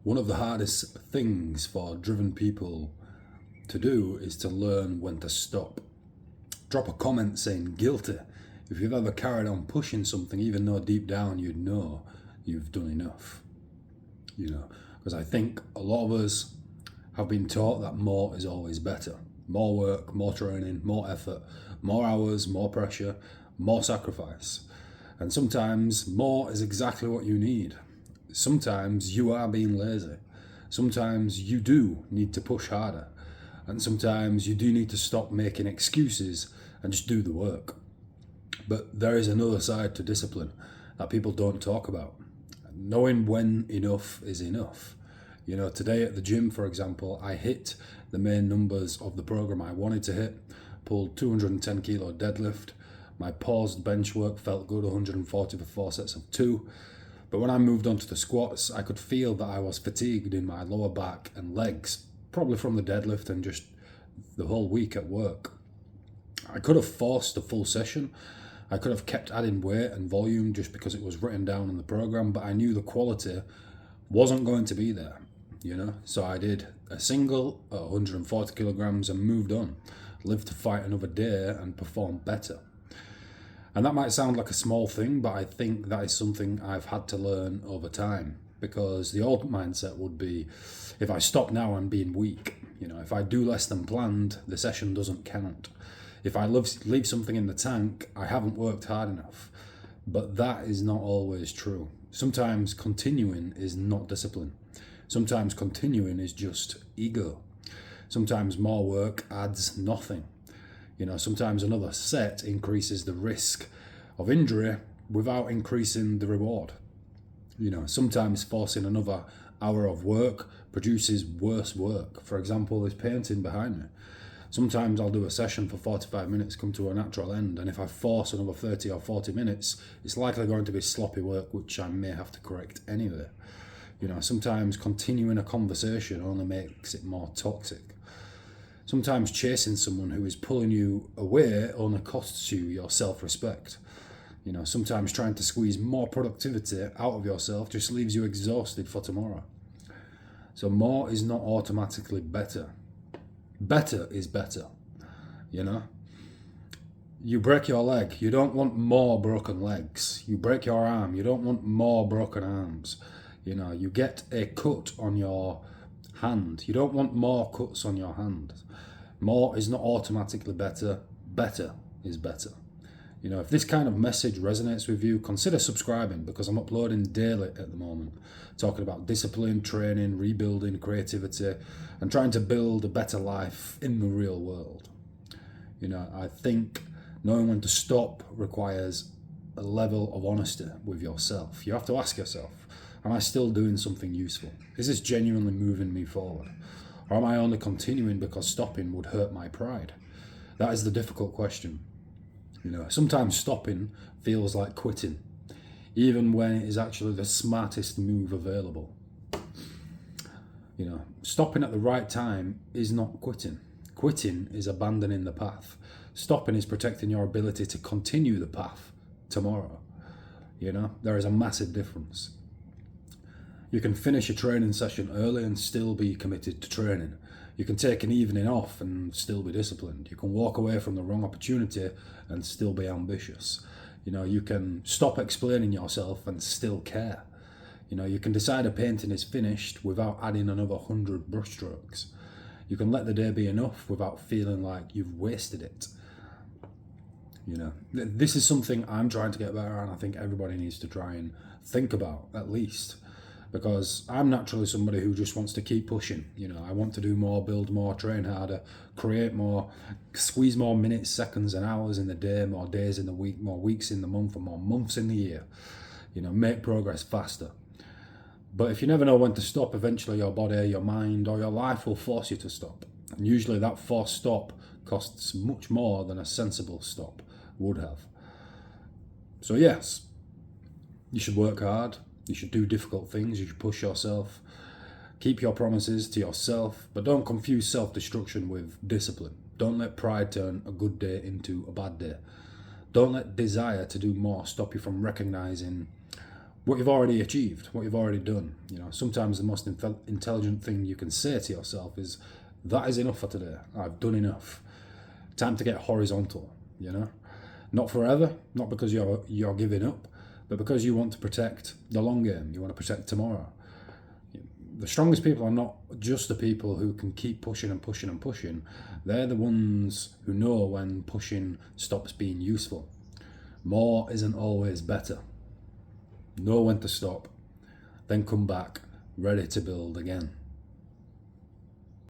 One of the hardest things for driven people to do is to learn when to stop. Drop a comment saying guilty if you've ever carried on pushing something even though deep down you'd know you've done enough. Because I think a lot of us have been taught that more is always better. More work, more training, more effort, more hours, more pressure, more sacrifice. And sometimes more is exactly what you need. Sometimes you are being lazy. Sometimes you do need to push harder. And sometimes you do need to stop making excuses and just do the work. But there is another side to discipline that people don't talk about. Knowing when enough is enough. Today at the gym, for example, I hit the main numbers of the program I wanted to hit, pulled 210 kilo deadlift. My paused bench work felt good, 140 for 4 sets of 2. But when I moved on to the squats, I could feel that I was fatigued in my lower back and legs, probably from the deadlift and just the whole week at work. I could have forced a full session. I could have kept adding weight and volume just because it was written down in the program, but I knew the quality wasn't going to be there, So I did a single at 140 kilograms and moved on, lived to fight another day and perform better. And that might sound like a small thing, but I think that is something I've had to learn over time, because the old mindset would be, if I stop now, I'm being weak. If I do less than planned, the session doesn't count. If I leave something in the tank, I haven't worked hard enough. But that is not always true. Sometimes continuing is not discipline. Sometimes continuing is just ego. Sometimes more work adds nothing. Sometimes another set increases the risk of injury without increasing the reward. Sometimes forcing another hour of work produces worse work. For example, this painting behind me. Sometimes I'll do a session for 45 minutes, come to a natural end, and if I force another 30 or 40 minutes, it's likely going to be sloppy work, which I may have to correct anyway. Sometimes continuing a conversation only makes it more toxic. Sometimes chasing someone who is pulling you away only costs you your self-respect. Sometimes trying to squeeze more productivity out of yourself just leaves you exhausted for tomorrow. So more is not automatically better. Better is better. You break your leg, you don't want more broken legs. You break your arm, you don't want more broken arms. You get a cut on your hand, you don't want more cuts on your hand. More is not automatically better. Better is better. If this kind of message resonates with you, consider subscribing, because I'm uploading daily at the moment, talking about discipline, training, rebuilding, creativity, and trying to build a better life in the real world. I think knowing when to stop requires a level of honesty with yourself. You have to ask yourself, am I still doing something useful? Is this genuinely moving me forward? Or am I only continuing because stopping would hurt my pride? That is the difficult question. Sometimes stopping feels like quitting, even when it is actually the smartest move available. Stopping at the right time is not quitting. Quitting is abandoning the path. Stopping is protecting your ability to continue the path tomorrow. There is a massive difference. You can finish a training session early and still be committed to training. You can take an evening off and still be disciplined. You can walk away from the wrong opportunity and still be ambitious. You can stop explaining yourself and still care. You can decide a painting is finished without adding another 100 brushstrokes. You can let the day be enough without feeling like you've wasted it. This is something I'm trying to get better at, and I think everybody needs to try and think about, at least. Because I'm naturally somebody who just wants to keep pushing. I want to do more, build more, train harder, create more, squeeze more minutes, seconds and hours in the day, more days in the week, more weeks in the month, and more months in the year. Make progress faster. But if you never know when to stop, eventually your body, your mind, or your life will force you to stop. And usually that forced stop costs much more than a sensible stop would have. So yes, you should work hard. You should do difficult things, you should push yourself, keep your promises to yourself, but don't confuse self-destruction with discipline. Don't let pride turn a good day into a bad day. Don't let desire to do more stop you from recognizing what you've already achieved, what you've already done. You know, sometimes the most intelligent thing you can say to yourself is, that is enough for today. I've done enough. Time to get horizontal, you know? Not forever, not because you're giving up, but because you want to protect the long game. You want to protect tomorrow. The strongest people are not just the people who can keep pushing and pushing and pushing. They're the ones who know when pushing stops being useful. More isn't always better. Know when to stop, then come back ready to build again.